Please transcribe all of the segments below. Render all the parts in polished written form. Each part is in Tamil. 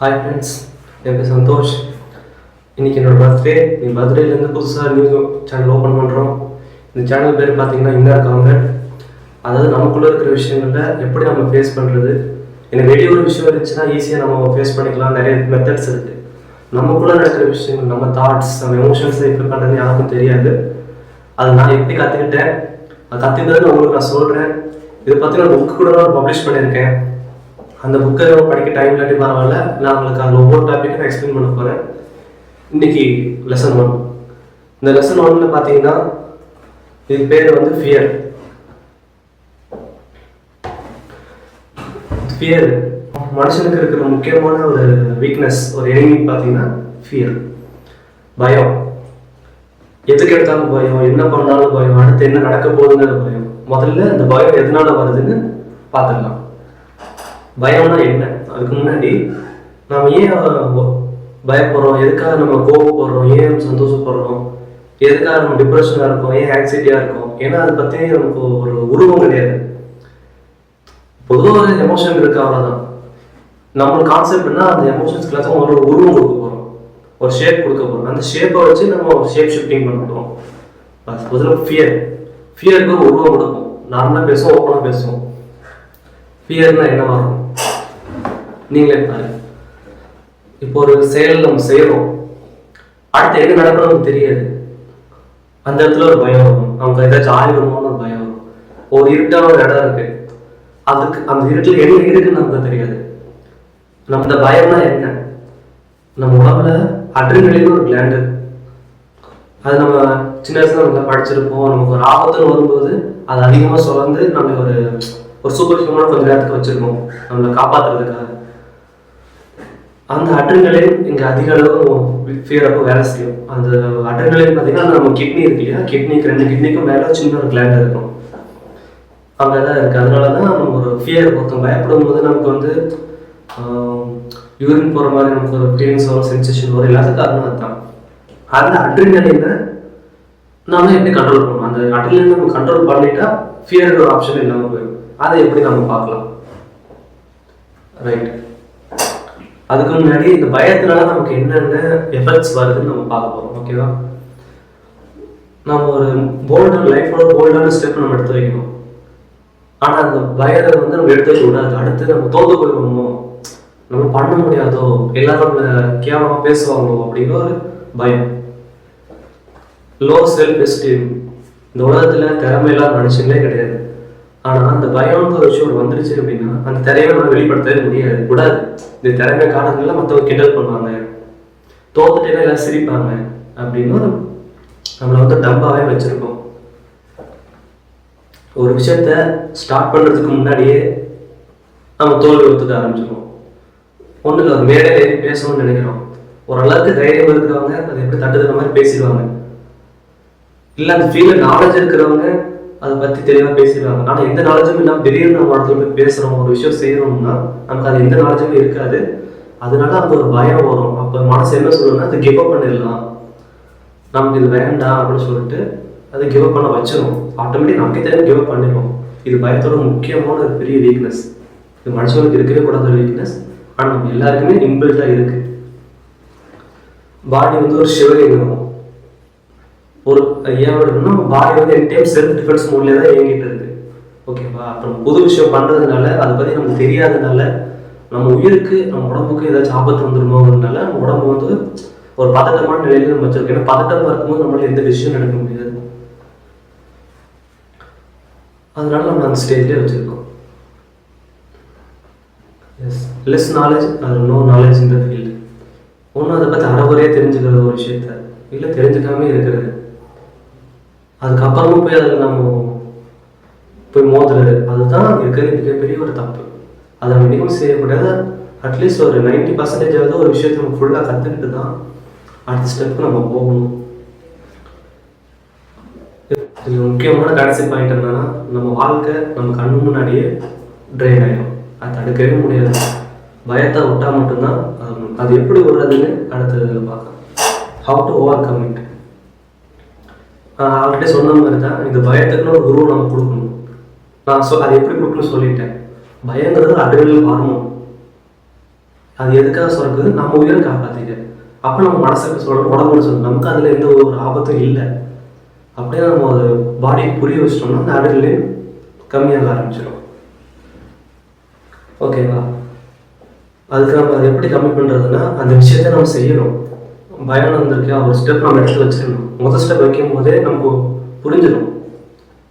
ஹாய் ஃப்ரெண்ட்ஸ், என் பேர் சந்தோஷ். இன்றைக்கி என்னோடய பர்த்டே. இந்த பர்த்டேலேருந்து புதுசாக நியூ சேனல் ஓப்பன் பண்ணுறோம். இந்த சேனல் பேர் பார்த்தீங்கன்னா இன்னர் காம்பேட். அதாவது நமக்குள்ளே இருக்கிற விஷயங்களில் எப்படி நம்ம ஃபேஸ் பண்ணுறது. எனக்கு வெளியே ஒரு விஷயம் இருந்துச்சுன்னா ஈஸியாக நம்ம ஃபேஸ் பண்ணிக்கலாம். நிறைய மெத்தட்ஸ் இருக்குது. நமக்குள்ளே நடக்கிற விஷயங்கள், நம்ம தாட்ஸ், நம்ம எமோஷன்ஸை எப்படி பண்ணுறதுன்னு யாருக்கும் தெரியாது. அதை நான் எப்படி கற்றுக்கிட்டேன், அது கற்றுக்கிட்டது உங்களுக்கு நான் சொல்கிறேன். இதை பற்றி நான் புக்கு கூட நான் பப்ளிஷ் பண்ணியிருக்கேன். அந்த புக்கை படிக்க டைம் இல்லாட்டி பரவாயில்ல, நான் உங்களுக்கு அதில் ஒவ்வொரு டாப்பிக்கும் எக்ஸ்பிளைன் பண்ண போகிறேன். இன்றைக்கி லெசன் 1. இந்த லெசன் 1ல் பார்த்தீங்கன்னா இது பேர் வந்து ஃபியர். ஃபியர் மனுஷனுக்கு இருக்கிற முக்கியமான ஒரு வீக்னஸ், ஒரு எனிமி பார்த்தீங்கன்னா ஃபியர், பயம். எதுக்கு எடுத்தாலும் பயம், என்ன பண்ணாலும் பயம், அடுத்து என்ன நடக்க போகுதுங்கிற பயம். முதல்ல இந்த பயம் எதனால வருதுன்னு பார்த்துடலாம். பயம்னா என்ன? அதுக்கு முன்னாடி நம்ம ஏன் பயப்படுறோம், எதுக்காக நம்ம கோவப்படுறோம், ஏன் சந்தோஷப்படுறோம், எதுக்காக நம்ம டிப்ரெஷனாக இருக்கோம், ஏன் ஆங்ஸைட்டியாக இருக்கோம். ஏன்னா அதை பற்றி நமக்கு ஒரு உருவம் கிடையாது. பொதுவாக ஒரு எமோஷன் இருக்கு, அவ்வளோதான். நம்மளுக்கு கான்செப்ட்னா அந்த எமோஷன்ஸ்க்கு எல்லாத்தையும் ஒரு உருவம் கொடுக்க போகிறோம், ஒரு ஷேப் கொடுக்க போகிறோம். அந்த ஷேப்பை வச்சு நம்ம ஷேப் ஷிஃப்டிங் பண்ண போகிறோம். முதல்ல ஃபியருக்கு ஒரு உருவம் கொடுப்போம். நார்மலாக பேசுவோம், ஓப்பனாக பேசுவோம். ஃபியர்னா என்னவா இருக்கும் நீங்களே பாருங்க. இப்போ ஒரு செயல் நம்ம செய்யறோம், அடுத்து என்ன நடக்கணும்னு தெரியாது. அந்த இடத்துல ஒரு பயம் வரும். அவங்க ஏதாச்சும் ஆயிடுமோன்னு ஒரு பயம் வரும். ஒரு இருட்டான ஒரு இடம் இருக்கு, அதுக்கு அந்த இருட்டில் என்ன இருக்குன்னு நமக்கு தெரியாது. நம்ம இந்த பயம்னா என்ன? நம்ம உடம்புல அட்ரினலின் ஒரு கிளாண்டு, அது நம்ம சின்ன வயசுல நம்ம படிச்சிருப்போம். நமக்கு ஒரு ஆபத்துன்னு வரும்போது அது அதிகமாக சுரந்து நம்ம ஒரு சூப்பர் ஹியூமனாக கொஞ்சம் நேரத்துக்கு வச்சிருக்கோம் நம்மளை காப்பாற்றுறதுக்காக. அந்த அட்ரினலின் இங்கே அதிக அளவு ஃபியர் அப்போ வேலை செய்யும். அந்த அட்ரினலின் பார்த்தீங்கன்னா நம்ம கிட்னி இருக்கு இல்லையா, கிட்னிக்கு 2 கிட்னிக்கும் மேலே சின்ன ஒரு கிளாண்ட் இருக்கும், அங்கே தான் இருக்குது. அதனால தான் நம்ம ஒரு ஃபியர் ஒருத்தவங்க பயப்படும் போது நமக்கு வந்து யூரின் போகிற மாதிரி நமக்கு ஒரு ஃபீலிங்ஸ் வரும், சென்சேஷன் வரும். எல்லாத்துக்கும் காரணம் அதுதான். அந்த அட்ரினலினை நாம எப்படி கண்ட்ரோல் பண்ணணும்? அந்த அட்ரினலினை நம்ம கண்ட்ரோல் பண்ணிட்டா ஃபியர் ஒரு ஆப்ஷன் இல்லாமல் போயிடும். அதை எப்படி நம்ம பார்க்கலாம், ரைட்? அதுக்கு முன்னாடி இந்த பயத்தினால நமக்கு என்னென்ன எஃபெக்ட்ஸ் வருதுன்னு நம்ம பார்க்க போகிறோம், ஓகேவா? நம்ம ஒரு லைஃபோட போல்டான ஸ்டெப் நம்ம எடுத்து வைக்கணும். ஆனால் அந்த பயத்தை வந்து நம்ம எடுத்து வைக்க கூடாது. அடுத்து நம்ம தோந்து போயிடுவோமோ, நம்ம பண்ண முடியாதோ, எல்லாரும் நம்ம கேவலமாக பேசுவாங்களோ அப்படிங்கிற ஒரு பயம். Low self esteem. இந்த உலகத்தில் திறமையெல்லாம் மனுஷங்களே கிடையாது. ஆனால் அந்த பயம்ன்ற ஒரு விஷயம் வந்துருச்சு அப்படின்னா அந்த திறமையை நம்ம வெளிப்படுத்தவே முடியாது, கூடாது. இந்த திறமை காரணங்கள்ல மற்றவங்க கிண்டல் பண்ணுவாங்க, தோத்துட்டேன்னா எல்லாம் சிரிப்பாங்க அப்படின்னு நம்மளை வந்து டம்பாவே வச்சிருக்கோம். ஒரு விஷயத்த ஸ்டார்ட் பண்ணுறதுக்கு முன்னாடியே நம்ம தோல்வி ஒத்துக்க ஆரம்பிச்சிருக்கோம். ஒன்றும் ஒரு மேடையில் ஏறி பேசணும்னு நினைக்கிறோம், ஓரளவுக்கு தைரியம் இருக்கிறவங்க அதை எப்படி தட்டுதுற மாதிரி பேசிடுவாங்க. இல்லை அந்த ஃபீல்டில் நாலேஜ் இருக்கிறவங்க அதை பற்றி தெளிவாக பேசிடுவாங்க. ஆனால் எந்த நாலேஜும் இல்லாமல் திடீர்னு நம்ம இடத்துல போய் பேசுகிறோம், ஒரு விஷயம் செய்யணும்னா நமக்கு அது எந்த நாலேஜுமே இருக்காது. அதனால அந்த ஒரு பயம் வரும். அப்போ மனசு என்ன சொல்லணும்னா அது கிவ் அப் பண்ணிடலாம், நமக்கு இது வேண்டாம் அப்படின்னு சொல்லிட்டு அதை கிவ் அப் பண்ண வச்சிடும். ஆட்டோமேட்டிக் நமக்கே தெரியும் கிவ் அப் பண்ணிடும். இது பயத்தோட முக்கியமான ஒரு பெரிய வீக்னஸ். இது மனுஷங்களுக்கு இருக்கவே கூடாத ஒரு வீக்னஸ். ஆனால் நம்ம எல்லாருக்குமே இன்பில்ட்டாக இருக்கு. பாடி வந்து ஒரு ஷிவரிங் இருக்கும். ஒரு ஏன்னா பாடி வந்து என் டைம் செல்ஃப் டிஃபென்ஸ் மோட்லேயே தான் இயங்கிட்டு இருக்கு, ஓகேவா? அப்புறம் புது விஷயம் பண்ணுறதுனால அதை பற்றி நமக்கு தெரியாததுனால நம்ம உயிருக்கு, நம்ம உடம்புக்கு ஏதாச்சும் ஆபத்து வந்துருமோனால நம்ம உடம்பு வந்து ஒரு பதட்டமான நிலையில நம்ம வச்சிருக்கோம். ஏன்னா பதட்டமாக இருக்கும்போது நம்மளால எந்த டிசிஷன் எடுக்க முடியாது. அதனால நம்ம அந்த ஸ்டேஜ்லேயே வச்சிருக்கோம். எஸ், லெஸ் நாலேஜ் அது நோ நாலேஜ் இந்த ஃபீல்டு. ஒன்றும் அதை பற்றி அறகுறையாக தெரிஞ்சுக்கிறது ஒரு விஷயத்த, இல்லை தெரிஞ்சுக்காமே இருக்கிறது. அதுக்கப்புறமும் போய் அதில் நம்ம போய் மோதுறது, அதுதான் இருக்கிறது மிகப்பெரிய ஒரு தப்பு. அதை நம்ம மிகவும் செய்யக்கூடாது. அட்லீஸ்ட் ஒரு 90% ஒரு விஷயத்த நம்ம ஃபுல்லாக கற்றுக்கிட்டு தான் அடுத்த ஸ்டெப்புக்கு நம்ம போகணும். இது முக்கியமான கடைசி பாயிண்ட் என்னன்னா, நம்ம வாழ்க்கை நம்ம கண்ணு முன்னாடியே ட்ரெயின் ஆகிடும். அது தடுக்கவே முடியாது. பயத்தை விட்டால் மட்டும்தான் அது எப்படி விடுறதுன்னு அடுத்தது பார்க்கலாம். How to over come it. Already சொன்ன மாதிரி தான் இந்த பயத்துக்குன்னு ஒரு உருவம் நம்ம கொடுக்கணும். நான் அது எப்படி கொடுக்கணும்னு சொல்லிட்டேன். பயங்கிறது அட்ரினலின் ஹார்மோன். அது எதுக்காக சுரக்குது? நம்ம உயிரை காப்பாற்றிக்க. அப்போ நம்ம மனசுக்கு சொல்லணும், உடம்புல சொல்லணும், நமக்கு அதில் எந்த ஒரு ஆபத்தும் இல்லை. அப்படியே நம்ம அது பாடிக்கு புரிய வச்சிட்டோம்னா அந்த அட்ரினலின் கம்மியாக ஆரம்பிச்சிடும். ஓகேவா? அதுக்கு நம்ம அதை எப்படி கம்மி பண்ணுறதுன்னா, அந்த விஷயத்த நம்ம செய்யணும். பயம் வந்திருக்கா, ஒரு ஸ்டெப் நம்ம எடுத்து வச்சிடணும். முதல் ஸ்டெப் வைக்கும் போதே நமக்கு புரிஞ்சிடும்,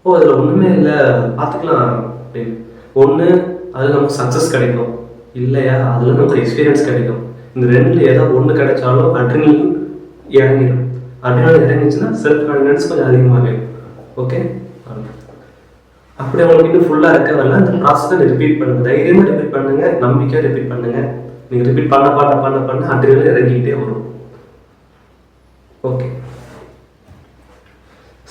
ஓ அதில் ஒன்றுமே இல்லை, பார்த்துக்கலாம் அப்படின்னு. ஒன்று அதில் நமக்கு சக்ஸஸ் கிடைக்கும், இல்லையா அதில் நமக்கு எக்ஸ்பீரியன்ஸ் கிடைக்கும். இந்த ரெண்டில் ஏதாவது ஒன்று கிடைச்சாலும் அட்ரினலின் இறங்கிடும். அட்ரினலின் இறங்கிச்சுன்னா செல்ஃப் கான்ஃபிடன்ஸ் கொஞ்சம் அதிகமாகும். ஓகே, அப்படி அவங்களுக்கு இன்னும் ஃபுல்லாக இருக்க வரல, அந்த ப்ராசஸை ரிப்பீட் பண்ணுங்கள், தைரியமாக ரிப்பீட் பண்ணுங்கள், நம்பிக்கையாக ரிப்பீட் பண்ணுங்கள். நீங்கள் ரிப்பீட் பண்ண அட்ரினலின் இறங்கிக்கிட்டே வரும். Okay,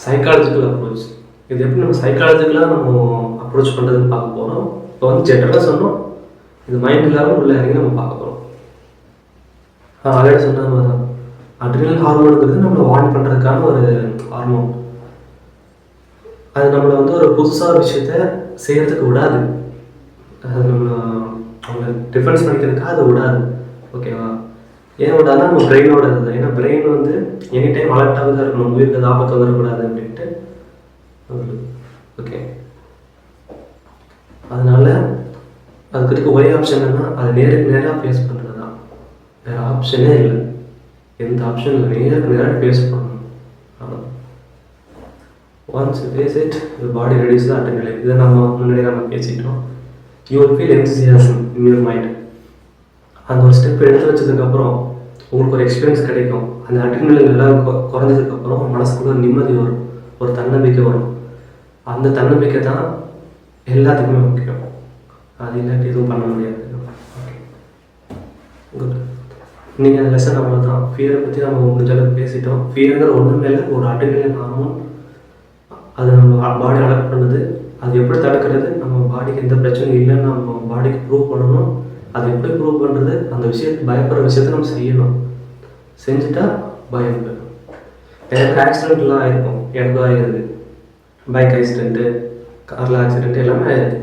psychological approach. இது எப்படி நம்ம சைக்காலஜிக்கலாக நம்ம அப்ரோச் பண்ணுறதுன்னு பார்க்க போகிறோம். இப்போ வந்து ஜென்ரலாக சொன்னோம், இது மைண்ட் லெவல் உள்ள இறங்கி நம்ம பார்க்க போகிறோம். ஆல்ரெடி சொன்ன மாதிரி தான், அட்ரினல் ஹார்மோனுங்கிறது நம்மளை வார்ன் பண்ணுறதுக்கான ஒரு ஹார்மோன். அது நம்மளை வந்து ஒரு புதுசாக ஒரு விஷயத்த செய்கிறதுக்கு விடாது, அது நம்மளை டிஃபென்ஸ் பண்ணிக்கிறதுக்காக அதை விடாது. ஓகேவா? ஏன் விடாதுன்னா நம்ம பிரெயினோட இது. ஏன்னா பிரெயின் வந்து எனி டைம் அலர்ட்டாக தான் இருக்கணும், உயிருக்கு அது ஆபத்து வந்துடக்கூடாது அப்படின்ட்டு. ஓகே, அதனால அதுக்கு இருக்க ஒரே ஆப்ஷன் என்னன்னா, அதை நேருக்கு நேராக ஃபேஸ் பண்ணுறது தான். வேறு ஆப்ஷனே இல்லை, எந்த ஆப்ஷன் இல்லை, நேருக்கு நேராக ஃபேஸ் பண்ணணும். அதான் once face it your body reduce தான் அட்ரினலின். இதை முன்னாடி நம்ம பேசிட்டோம். You will feel enthusiasm in your mind. அந்த ஒரு ஸ்டெப் எடுத்து வச்சதுக்கப்புறம் உங்களுக்கு ஒரு எக்ஸ்பீரியன்ஸ் கிடைக்கும். அந்த அட்ரினலின் எல்லாம் குறைஞ்சதுக்கப்புறம் மனசுக்குள்ள ஒரு நிம்மதி வரும், ஒரு தன்னம்பிக்கை வரும். அந்த தன்னம்பிக்கை தான் எல்லாத்துக்குமே முக்கியம். அது இல்லாட்டி எதுவும் பண்ண முடியாது. குட், நீங்கள் அந்த லெசன் அவ்வளோ தான். ஃபியரை பற்றி நம்ம முடிஞ்ச அளவுக்கு பேசிட்டோம். ஃபியருங்கிற ஒன்றும் மேலே ஒரு அட்ரினலின் ஹார்மோன், அது நம்ம பாடி அலர்ட் பண்ணுது. அது எப்படி தடுக்கிறது? நம்ம பாடிக்கு எந்த பிரச்சனையும் இல்லைன்னு நம்ம பாடிக்கு ப்ரூவ் பண்ணணும். அது எப்படி ப்ரூவ் பண்ணுறது? அந்த பயப்படுற விஷயத்தை நம்ம செய்யணும். செஞ்சுட்டா பயம் இல்லை. எனக்கு ஆக்சிடென்ட்லாம் ஆகிருக்கும், எனக்கும் ஆகிடுது. பைக் ஆக்சிடென்ட்டு, காரில் ஆக்சிடென்ட்டு எல்லாமே ஆயிடுது.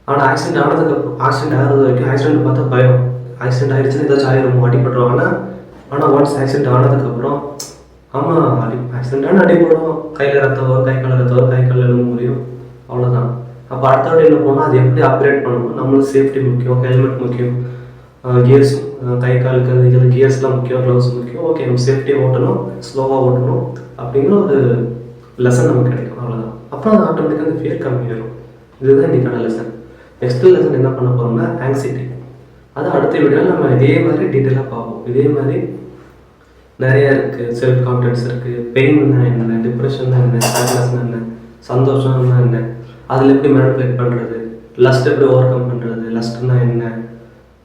ஆனால் ஆக்சிடென்ட் ஆகிறது வரைக்கும் ஆக்சிடென்ட் பார்த்தா பயம். ஆக்சிடென்ட் ஆகிடுச்சுன்னா ஏதாச்சும் ஆயிரும், அடிபட்டுரும். ஆனால் ஒன்ஸ் ஆக்சிடென்ட் ஆனதுக்கப்புறம் ஆமாம் ஆக்சிடென்ட் ஆனால் அடிபடும், கையில் ரத்தம் வரும், கை காலில் ரத்தம் வரும், கை காலில் எலும்பு முறியும், அவ்வளோதான். அப்போ அடுத்த வாட்டி என்ன போனால் அது எப்படி ஆப்ரேட் பண்ணணும்? நம்மளுக்கு சேஃப்டி முக்கியம், ஹெல்மெட் முக்கியம், கியர்ஸ், கை காலுக்கு இதில் கியர்ஸ்லாம் முக்கியம், க்ளவுஸ் முக்கியம். ஓகே, நம்ம சேஃப்டியாக ஓட்டணும், ஸ்லோவாக ஓட்டணும் அப்படிங்கிற ஒரு லெசன் நமக்கு கிடைக்கும். அவ்வளோதான். அப்புறம் அது ஆட்டோமேட்டிக்காக அந்த ஃபியர் கம்மியாயிடும். இதுதான் இன்றைக்கான லெசன். நெக்ஸ்ட் லெசன் என்ன பண்ண போகிறோம்னா ஆங்ஸைட்டி. அது அடுத்த வீடியோவில் நம்ம இதே மாதிரி டீட்டெயிலாக பார்ப்போம். இதே மாதிரி நிறையா இருக்குது. செல்ஃப் கான்ஃபிடன்ஸ் இருக்குது, பெயின்னா என்ன, டிப்ரெஷன்னா என்ன, சேட்னஸ்னா என்ன, சந்தோஷம்னா என்ன, அதில் எப்படி மேனிபுலேட் பண்ணுறது, லஸ்ட் எப்படி ஓவர் கம் பண்ணுறது, லஸ்ட்னா என்ன,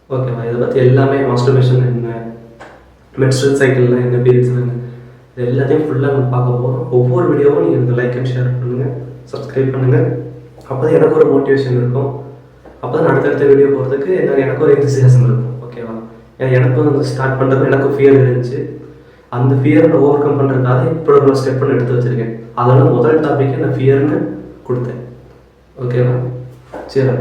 ஓகேவா? இதை பற்றி எல்லாமே, மாஸ்டர்பேஷன் என்ன, மென்ஸ்ட்ரல் சைக்கிள்னா என்ன, பீரியட்ஸ்னா என்ன, இது எல்லாத்தையும் ஃபுல்லாக நம்ம பார்க்க போகிறோம். ஒவ்வொரு வீடியோவும் நீங்கள் இந்த லைக் அண்ட் ஷேர் பண்ணுங்கள், சப்ஸ்கிரைப் பண்ணுங்கள். அப்போ தான் எனக்கு ஒரு மோட்டிவேஷன் இருக்கும். அப்போ தான் அடுத்தடுத்த வீடியோ போகிறதுக்கு எனக்கு ஒரு என்தூசியாசம் இருக்கும். ஓகேவா? எனக்கும் வந்து ஸ்டார்ட் பண்ணுறது எனக்கும் ஃபியர் இருந்துச்சு. அந்த ஃபியரை நான் ஓவர் கம் பண்ணுறதுக்காக இப்போ ஒரு ஸ்டெப்னு எடுத்து வச்சுருக்கேன். அதனால முதல் டாப்பிக்கை நான் ஃபியர்னு கொடுத்தேன். ஓகேவா? சரி.